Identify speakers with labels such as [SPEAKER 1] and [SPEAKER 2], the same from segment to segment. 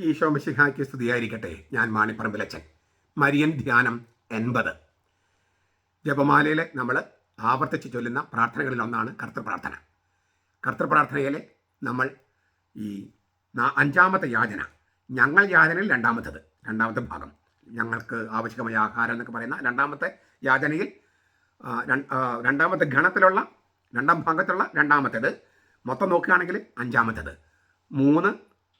[SPEAKER 1] ഈശോ മിശിഹായ്ക്ക് സ്തുതിയായിരിക്കട്ടെ. ഞാൻ മാണിപ്പറമ്പിലച്ചൻ. മരിയൻ ധ്യാനം 80. ജപമാലയിൽ നമ്മൾ ആവർത്തിച്ച് ചൊല്ലുന്ന പ്രാർത്ഥനകളിലൊന്നാണ് കർത്തൃപ്രാർത്ഥന. കർത്തൃപ്രാർത്ഥനയിൽ നമ്മൾ ഈ 5-ാമത്തെ യാചന, ഞങ്ങൾ യാചനയിൽ രണ്ടാമത്തെ ഭാഗം, ഞങ്ങൾക്ക് ആവശ്യമായ ആഹാരം എന്നൊക്കെ പറയുന്ന രണ്ടാമത്തെ യാചനയിൽ രണ്ടാമത്തെ ഗണത്തിലുള്ള രണ്ടാം ഭാഗത്തുള്ള രണ്ടാമത്തേത്, മൊത്തം നോക്കുകയാണെങ്കിൽ 5-ാമത്തേത്, 3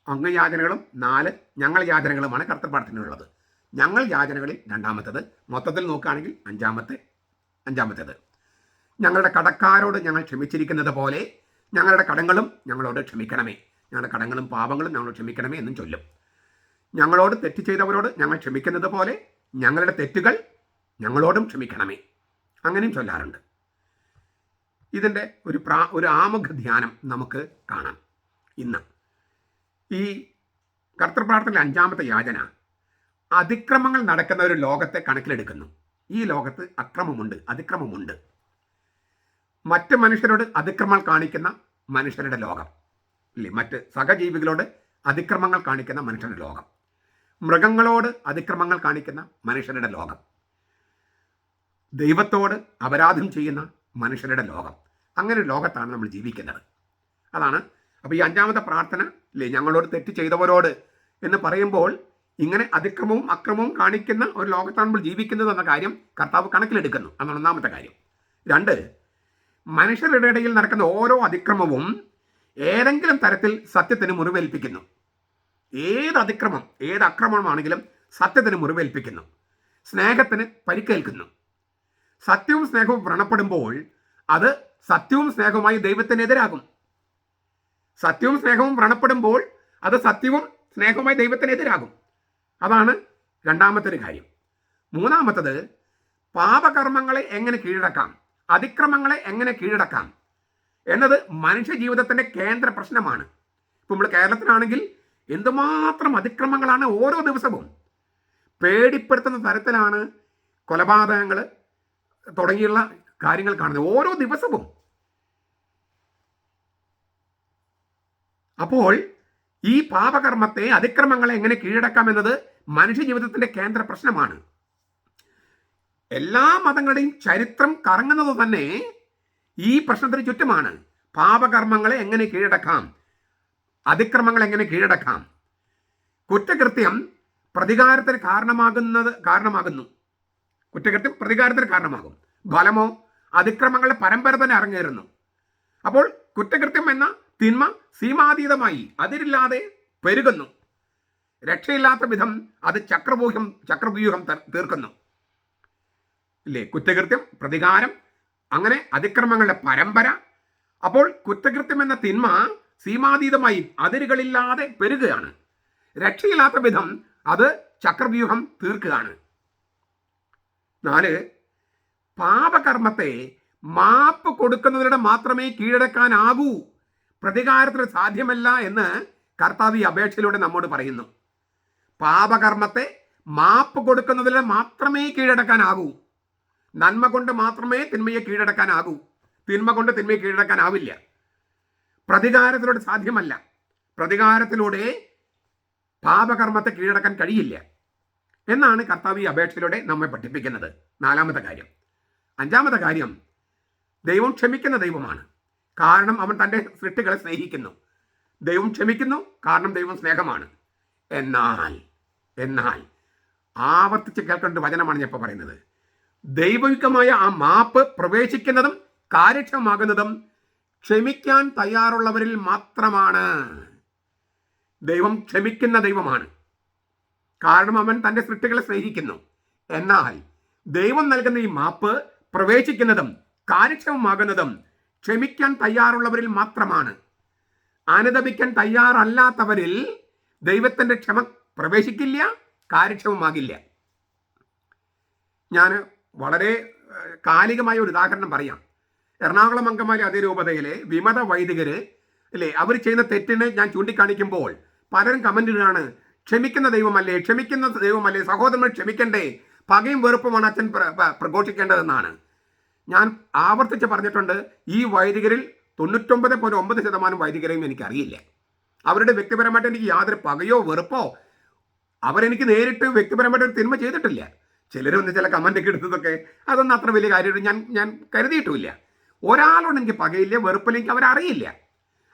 [SPEAKER 1] അംഗയാചനകളും 4 ഞങ്ങൾ യാചനകളുമാണ് കർത്തൃപ്രാർത്ഥനയുള്ളത്. ഞങ്ങൾ യാചനകളിൽ രണ്ടാമത്തേത്, മൊത്തത്തിൽ നോക്കുകയാണെങ്കിൽ അഞ്ചാമത്തേത്. ഞങ്ങളുടെ കടക്കാരോട് ഞങ്ങൾ ക്ഷമിച്ചിരിക്കുന്നത് പോലെ ഞങ്ങളുടെ കടങ്ങളും ഞങ്ങളോട് ക്ഷമിക്കണമേ. ഞങ്ങളുടെ കടങ്ങളും പാപങ്ങളും ഞങ്ങളോട് ക്ഷമിക്കണമേ എന്നും ചൊല്ലും. ഞങ്ങളോട് തെറ്റ് ചെയ്തവരോട് ഞങ്ങൾ ക്ഷമിക്കുന്നത് പോലെ ഞങ്ങളുടെ തെറ്റുകൾ ഞങ്ങളോടും ക്ഷമിക്കണമേ, അങ്ങനെയും ചൊല്ലാറുണ്ട്. ഇതിൻ്റെ ഒരു ആമുഖ ധ്യാനം നമുക്ക് കാണാം ഇന്ന്. ഈ കർത്തൃപ്രാർത്ഥനയിലെ 5-ാമത്തെ യാചന അതിക്രമങ്ങൾ നടക്കുന്ന ഒരു ലോകത്തെ കണക്കിലെടുക്കുന്നു. ഈ ലോകത്ത് അതിക്രമമുണ്ട്. മറ്റ് മനുഷ്യരോട് അതിക്രമങ്ങൾ കാണിക്കുന്ന മനുഷ്യരുടെ ലോകം, ഇല്ലേ? മറ്റ് സഹജീവികളോട് അതിക്രമങ്ങൾ കാണിക്കുന്ന മനുഷ്യരുടെ ലോകം, മൃഗങ്ങളോട് അതിക്രമങ്ങൾ കാണിക്കുന്ന മനുഷ്യരുടെ ലോകം, ദൈവത്തോട് അപരാധം ചെയ്യുന്ന മനുഷ്യരുടെ ലോകം. അങ്ങനെ ഒരു ലോകത്താണ് നമ്മൾ ജീവിക്കുന്നത്. അതാണ് അപ്പോൾ ഈ 5-ാമത്തെ പ്രാർത്ഥന, അല്ലേ, ഞങ്ങളോട് തെറ്റ് ചെയ്തവരോട് എന്ന് പറയുമ്പോൾ ഇങ്ങനെ അതിക്രമവും അക്രമവും കാണിക്കുന്ന ഒരു ലോകത്താണ് നമ്മൾ ജീവിക്കുന്നത് എന്ന കാര്യം കർത്താവ് കണക്കിലെടുക്കുന്നു. അതാണ് 1-ാമത്തെ കാര്യം. 2, മനുഷ്യരുടെ ഇടയിൽ നടക്കുന്ന ഓരോ അതിക്രമവും ഏതെങ്കിലും തരത്തിൽ സത്യത്തിന് മുറിവേൽപ്പിക്കുന്നു. ഏത് അക്രമമാണെങ്കിലും സത്യത്തിന് മുറിവേൽപ്പിക്കുന്നു, സ്നേഹത്തിന് പരിക്കേൽക്കുന്നു. സത്യവും സ്നേഹവും വ്രണപ്പെടുമ്പോൾ അത് സത്യവും സ്നേഹവുമായി ദൈവത്തിനെതിരാകും. സത്യവും സ്നേഹവും വ്രണപ്പെടുമ്പോൾ അത് സത്യവും സ്നേഹവുമായി ദൈവത്തിനെതിരാകും. അതാണ് 2-ാമത്തെ ഒരു കാര്യം. 3-ാമത്തത്, പാപകർമ്മങ്ങളെ എങ്ങനെ കീഴടക്കാം, അതിക്രമങ്ങളെ എങ്ങനെ കീഴടക്കാം എന്നത് മനുഷ്യ ജീവിതത്തിൻ്റെ കേന്ദ്ര പ്രശ്നമാണ്. ഇപ്പം നമ്മൾ കേരളത്തിലാണെങ്കിൽ എന്തുമാത്രം അതിക്രമങ്ങളാണ് ഓരോ ദിവസവും. പേടിപ്പെടുത്തുന്ന തരത്തിലാണ് കൊലപാതകങ്ങൾ തുടങ്ങിയുള്ള കാര്യങ്ങൾ കാണുന്നത് ഓരോ ദിവസവും. അപ്പോൾ ഈ പാപകർമ്മത്തെ, അതിക്രമങ്ങളെ എങ്ങനെ കീഴടക്കാം എന്നത് മനുഷ്യ ജീവിതത്തിൻ്റെ കേന്ദ്ര പ്രശ്നമാണ്. എല്ലാ മതങ്ങളുടെയും ചരിത്രം കറങ്ങുന്നത് തന്നെ ഈ പ്രശ്നത്തിന് ചുറ്റുമാണ്. പാപകർമ്മങ്ങളെ എങ്ങനെ കീഴടക്കാം, അതിക്രമങ്ങൾ എങ്ങനെ കീഴടക്കാം. കുറ്റകൃത്യം പ്രതികാരത്തിന് കാരണമാകുന്നു. കുറ്റകൃത്യം പ്രതികാരത്തിന് കാരണമാകും. ഫലമോ അതിക്രമങ്ങളുടെ പരമ്പര തന്നെ അരങ്ങേറുന്നു. അപ്പോൾ കുറ്റകൃത്യം എന്ന തിന്മ സീമാതീതമായി അതിരില്ലാതെ പെരുകുന്നു. രക്ഷയില്ലാത്ത വിധം അത് ചക്രവ്യൂഹം തീർക്കുന്നു, ഇല്ലേ? കുറ്റകൃത്യം, പ്രതികാരം, അങ്ങനെ അതിക്രമങ്ങളുടെ പരമ്പര. അപ്പോൾ കുറ്റകൃത്യം എന്ന തിന്മ സീമാതീതമായി അതിരുകളില്ലാതെ പെരുകയാണ്. രക്ഷയില്ലാത്ത വിധം അത് ചക്രവ്യൂഹം തീർക്കുകയാണ്. 4, പാപകർമ്മത്തെ മാപ്പ് കൊടുക്കുന്നവരുടെ മാത്രമേ കീഴടക്കാനാകൂ, പ്രതികാരത്തിന് സാധ്യമല്ല എന്ന് കർത്താവ് ഈ അപേക്ഷയിലൂടെ നമ്മോട് പറയുന്നു. പാപകർമ്മത്തെ മാപ്പ് കൊടുക്കുന്നതിന് മാത്രമേ കീഴടക്കാനാകൂ. നന്മ കൊണ്ട് മാത്രമേ തിന്മയെ കീഴടക്കാനാകൂ. തിന്മ കൊണ്ട് തിന്മയെ കീഴടക്കാനാവില്ല. പ്രതികാരത്തിലൂടെ സാധ്യമല്ല. പ്രതികാരത്തിലൂടെ പാപകർമ്മത്തെ കീഴടക്കാൻ കഴിയില്ല എന്നാണ് കർത്താവ് ഈ അപേക്ഷയിലൂടെ നമ്മെ പഠിപ്പിക്കുന്നത്. 4-ാമത്തെ കാര്യം. 5-ാമത്തെ കാര്യം, ദൈവം ക്ഷമിക്കുന്ന ദൈവമാണ്. കാരണം അവൻ തൻ്റെ സൃഷ്ടികളെ സ്നേഹിക്കുന്നു. ദൈവം ക്ഷമിക്കുന്നു കാരണം ദൈവം സ്നേഹമാണ്. എന്നാൽ ആവർത്തിച്ച് കേൾക്കേണ്ട വചനമാണ് ഞാൻ ഇപ്പോൾ പറയുന്നത്. ദൈവികമായ ആ മാപ്പ് പ്രവേശിക്കുന്നതും കാര്യക്ഷമമാകുന്നതും ക്ഷമിക്കാൻ തയ്യാറുള്ളവരിൽ മാത്രമാണ്. ദൈവം ക്ഷമിക്കുന്ന ദൈവമാണ്. കാരണം അവൻ തൻ്റെ സൃഷ്ടികളെ സ്നേഹിക്കുന്നു. എന്നാൽ ദൈവം നൽകുന്ന ഈ മാപ്പ് പ്രവേശിക്കുന്നതും കാര്യക്ഷമമാകുന്നതും ക്ഷമിക്കാൻ തയ്യാറുള്ളവരിൽ മാത്രമാണ്. അനുദപിക്കാൻ തയ്യാറല്ലാത്തവരിൽ ദൈവത്തിൻ്റെ ക്ഷമ പ്രവേശിക്കില്ല, കാര്യക്ഷമമാകില്ല. ഞാൻ വളരെ കാലികമായ ഒരു ഉദാഹരണം പറയാം. എറണാകുളം അങ്കമാലി അതിരൂപതയിലെ വിമത വൈദികർ, അല്ലേ, അവർ ചെയ്യുന്ന തെറ്റിന് ഞാൻ ചൂണ്ടിക്കാണിക്കുമ്പോൾ പലരും കമൻ്റ് ഇടുകയാണ്, ക്ഷമിക്കുന്ന ദൈവമല്ലേ, സഹോദരന്മാർ ക്ഷമിക്കണ്ടേ, പകയും വെറുപ്പുമാണ് അച്ഛൻ പ്രഘോഷിക്കേണ്ടതെന്നാണ്. ഞാൻ ആവർത്തിച്ച് പറഞ്ഞിട്ടുണ്ട്, ഈ വൈദികരിൽ 99.9% വൈദികരെയും എനിക്കറിയില്ല. അവരുടെ വ്യക്തിപരമായിട്ട് എനിക്ക് യാതൊരു പകയോ വെറുപ്പോ, അവരെനിക്ക് നേരിട്ട് വ്യക്തിപരമായിട്ട് ഒരു തിന്മ ചെയ്തിട്ടില്ല. ചിലരൊന്ന് ചില കമൻ്റൊക്കെ എടുത്തതൊക്കെ അതൊന്നും അത്ര വലിയ കാര്യമായിട്ട് ഞാൻ കരുതിയിട്ടുമില്ല. ഒരാളോട് എനിക്ക് പകയില്ല, വെറുപ്പില്ല, എനിക്ക് അവരറിയില്ല.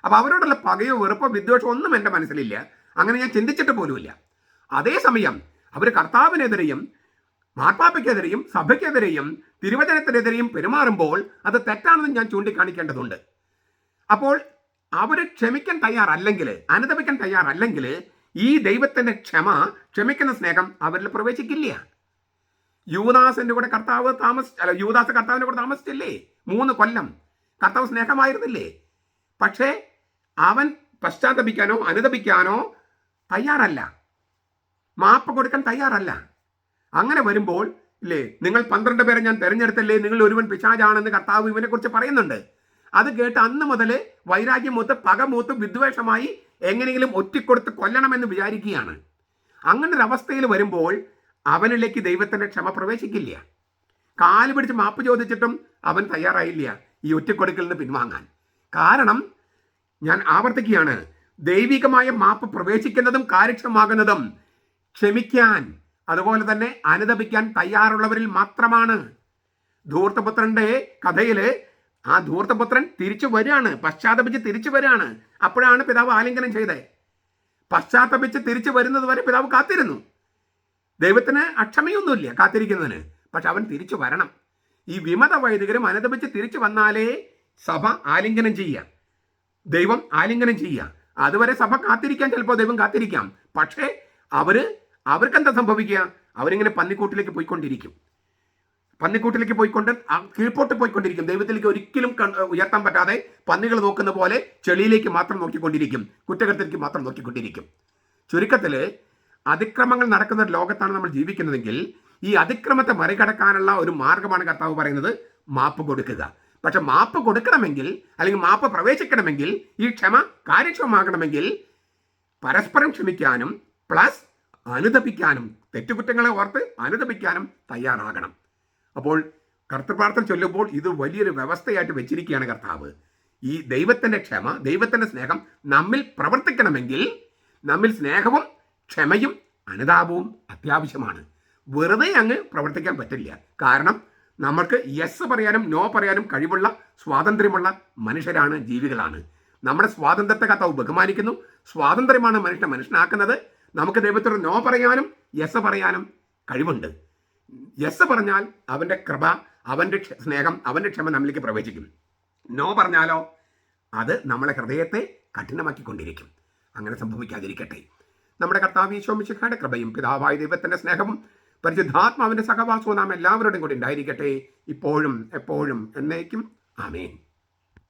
[SPEAKER 1] അപ്പോൾ അവരോടുള്ള പകയോ വെറുപ്പോ വിദ്വേഷമോ ഒന്നും എൻ്റെ മനസ്സിലില്ല. അങ്ങനെ ഞാൻ ചിന്തിച്ചിട്ട് പോലുമില്ല. അതേസമയം അവർ കർത്താവിനെതിരെയും മാർപ്പാപ്പയ്ക്കെതിരെയും സഭയ്ക്കെതിരെയും തിരുവചനത്തിനെതിരെയും പെരുമാറുമ്പോൾ അത് തെറ്റാണെന്ന് ഞാൻ ചൂണ്ടിക്കാണിക്കേണ്ടതുണ്ട്. അപ്പോൾ അവർ ക്ഷമിക്കാൻ തയ്യാറല്ലെങ്കിൽ, അനുതപിക്കാൻ തയ്യാറല്ലെങ്കിൽ ഈ ദൈവത്തിൻ്റെ ക്ഷമിക്കുന്ന സ്നേഹം അവരിൽ പ്രവേശിക്കില്ല. യൂദാസിന്റെ കൂടെ യൂദാസ് കർത്താവിന്റെ കൂടെ താമസിച്ചില്ലേ 3 കൊല്ലം? കർത്താവ് സ്നേഹമായിരുന്നില്ലേ? പക്ഷേ അവൻ പശ്ചാത്തപിക്കാനോ അനുതപിക്കാനോ തയ്യാറല്ല, മാപ്പ് കൊടുക്കാൻ തയ്യാറല്ല. അങ്ങനെ വരുമ്പോൾ ഇല്ലേ, നിങ്ങൾ 12 പേരെ ഞാൻ തിരഞ്ഞെടുത്തല്ലേ, നിങ്ങൾ ഒരുവൻ പിശാചാണെന്ന് കർത്താവ് ഇവനെ കുറിച്ച് പറയുന്നുണ്ട്. അത് കേട്ട് അന്ന് മുതൽ വൈരാഗ്യം മൂത്ത്, പക മൂത്ത്, വിദ്വേഷമായി എങ്ങനെയെങ്കിലും ഒറ്റിക്കൊടുത്ത് കൊല്ലണമെന്ന് വിചാരിക്കുകയാണ്. അങ്ങനെ ഒരു അവസ്ഥയിൽ വരുമ്പോൾ അവനിലേക്ക് ദൈവത്തിന്റെ ക്ഷമ പ്രവേശിക്കില്ല. കാല് പിടിച്ച് മാപ്പ് ചോദിച്ചിട്ടും അവൻ തയ്യാറായില്ല ഈ ഒറ്റക്കൊടുക്കലിൽ നിന്ന് പിൻവാങ്ങാൻ. കാരണം ഞാൻ ആവർത്തിക്കുകയാണ്, ദൈവികമായ മാപ്പ് പ്രവേശിക്കുന്നതും കാര്യക്ഷമമാകുന്നതും ക്ഷമിക്കാൻ, അതുപോലെ തന്നെ അനുതപിക്കാൻ തയ്യാറുള്ളവരിൽ മാത്രമാണ്. ധൂർത്തപുത്രന്റെ കഥയില് ആ ധൂർത്തപുത്രൻ തിരിച്ചു വരികയാണ്, പശ്ചാത്തപിച്ച് തിരിച്ചു വരികയാണ്. അപ്പോഴാണ് പിതാവ് ആലിംഗനം ചെയ്തത്. പശ്ചാത്തപിച്ച് തിരിച്ചു വരുന്നത് വരെ പിതാവ് കാത്തിരുന്നു. ദൈവത്തിന് അക്ഷമയൊന്നുമില്ല കാത്തിരിക്കുന്നതിന്, പക്ഷെ അവൻ തിരിച്ചു വരണം. ഈ വിമത വൈദികരും അനുതപിച്ച് തിരിച്ചു വന്നാലേ സഭ ആലിംഗനം ചെയ്യുക, ദൈവം ആലിംഗനം ചെയ്യുക. അതുവരെ സഭ കാത്തിരിക്കാൻ ചിലപ്പോൾ ദൈവം കാത്തിരിക്കാം. പക്ഷേ അവർക്കെന്താ സംഭവിക്കുക? അവരിങ്ങനെ പന്നിക്കൂട്ടിലേക്ക് പോയിക്കൊണ്ടിരിക്കും, പന്നിക്കൂട്ടിലേക്ക് പോയിക്കൊണ്ട് കീഴ്പോട്ട് പോയിക്കൊണ്ടിരിക്കും. ദൈവത്തിലേക്ക് ഒരിക്കലും ഉയർത്താൻ പറ്റാതെ പന്നികൾ നോക്കുന്ന പോലെ ചെളിയിലേക്ക് മാത്രം നോക്കിക്കൊണ്ടിരിക്കും, കുറ്റകൃത്യത്തിലേക്ക് മാത്രം നോക്കിക്കൊണ്ടിരിക്കും. ചുരുക്കത്തിൽ അതിക്രമങ്ങൾ നടക്കുന്ന ഒരു ലോകത്താണ് നമ്മൾ ജീവിക്കുന്നതെങ്കിൽ ഈ അതിക്രമത്തെ മറികടക്കാനുള്ള ഒരു മാർഗമാണ് കർത്താവ് പറയുന്നത്, മാപ്പ് കൊടുക്കുക. പക്ഷെ മാപ്പ് കൊടുക്കണമെങ്കിൽ, അല്ലെങ്കിൽ മാപ്പ് പ്രവേശിക്കണമെങ്കിൽ, ഈ ക്ഷമ കാര്യക്ഷമമാകണമെങ്കിൽ പരസ്പരം ക്ഷമിക്കാനും പ്ലസ് അനുതപിക്കാനും, തെറ്റുകുറ്റങ്ങളെ ഓർത്ത് അനുതപിക്കാനും തയ്യാറാകണം. അപ്പോൾ കർത്തൃപ്രാർത്ഥന ചൊല്ലുമ്പോൾ ഇത് വലിയൊരു വ്യവസ്ഥയായിട്ട് വെച്ചിരിക്കുകയാണ് കർത്താവ്. ഈ ദൈവത്തിൻ്റെ ക്ഷമ, ദൈവത്തിൻ്റെ സ്നേഹം നമ്മിൽ പ്രവർത്തിക്കണമെങ്കിൽ നമ്മിൽ സ്നേഹവും ക്ഷമയും അനുതാപവും അത്യാവശ്യമാണ്. വെറുതെ അങ്ങ് പ്രവർത്തിക്കാൻ പറ്റില്ല. കാരണം നമ്മൾക്ക് യെസ് പറയാനും നോ പറയാനും കഴിവുള്ള സ്വാതന്ത്ര്യമുള്ള മനുഷ്യരാണ്, ജീവികളാണ്. നമ്മുടെ സ്വാതന്ത്ര്യത്തെ കർത്താവ് ബഹുമാനിക്കുന്നു. സ്വാതന്ത്ര്യമാണ് മനുഷ്യനെ മനുഷ്യനാക്കുന്നത്. നമുക്ക് ദൈവത്തോട് നോ പറയാനും യെസ് പറയാനും കഴിവുണ്ട്. യെസ് പറഞ്ഞാൽ അവൻ്റെ കൃപ, അവൻ്റെ സ്നേഹം, അവൻ്റെ ക്ഷമ നമ്മിലേക്ക് പ്രവേശിക്കും. നോ പറഞ്ഞാലോ അത് നമ്മളെ ഹൃദയത്തെ കഠിനമാക്കിക്കൊണ്ടിരിക്കും. അങ്ങനെ സംഭവിക്കാതിരിക്കട്ടെ. നമ്മുടെ കർത്താവ് ഈശോ മിശിഹായുടെ കൃപയും പിതാവായ ദൈവത്തിൻ്റെ സ്നേഹവും പരിശുദ്ധാത്മാവിൻ്റെ സഹവാസവും നാം എല്ലാവരോടും കൂടി ഉണ്ടായിരിക്കട്ടെ, ഇപ്പോഴും എപ്പോഴും എന്നേക്കും. ആമേൻ.